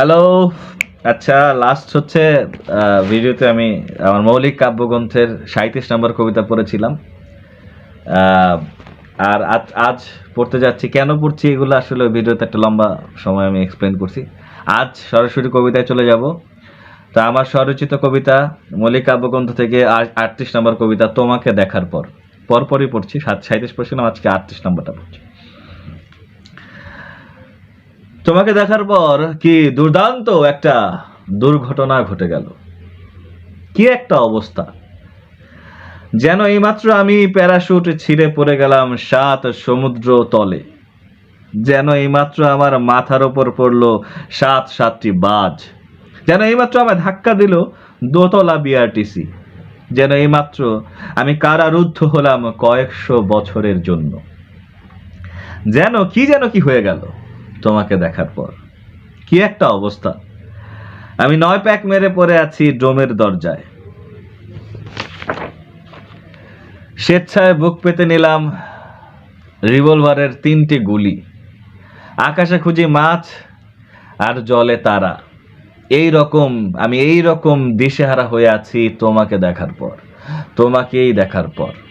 Hello. আচ্ছা, last হচ্ছে ভিডিওতে আমি আমার মৌলিক কাব্যগ্রন্থের 37 নম্বর কবিতা পড়েছিলাম। আহ, আর আজ আজ পড়তে যাচ্ছি। কেন পড়ছি এগুলো আসলে ভিডিওতে একটা লম্বা সময় আমি এক্সপ্লেন করছি। আজ সরাসরি কবিতায় চলে যাব। তা আমার স্বরচিত কবিতা মৌলিক কাব্যগ্রন্থ থেকে 38 নম্বর কবিতা তোমাকে দেখার পর। পরপরই পড়ছি, 37 পড়ছিলাম, আজকে 38 নম্বরটা পড়ছি। তোমাকে দেখার পর কি দুর্দান্ত একটা দুর্ঘটনা ঘটে গেল। কি একটা অবস্থা! যেন এইমাত্র আমি প্যারাশুট ছিঁড়ে পড়ে গেলাম 7 সমুদ্র তলে। যেন এইমাত্র আমার মাথার ওপর পড়লো 7টি বাজ। যেন এইমাত্র আমায় ধাক্কা দিল দোতলা বিআরটিসি। যেন এইমাত্র আমি কারারুদ্ধ হলাম কয়েকশো বছরের জন্য। যেন কি হয়ে গেল তোমাকে দেখার পর। কি একটা অবস্থা! আমি 9 প্যাক মেরে পড়ে আছি ডোমের দরজায়। স্বেচ্ছায় বুক পেতে নিলাম রিভলভারের 3টি গুলি। আকাশে খুঁজি মাছ আর জলে তারা। আমি এই রকম দিশেহারা হয়ে আছি তোমাকেই দেখার পর।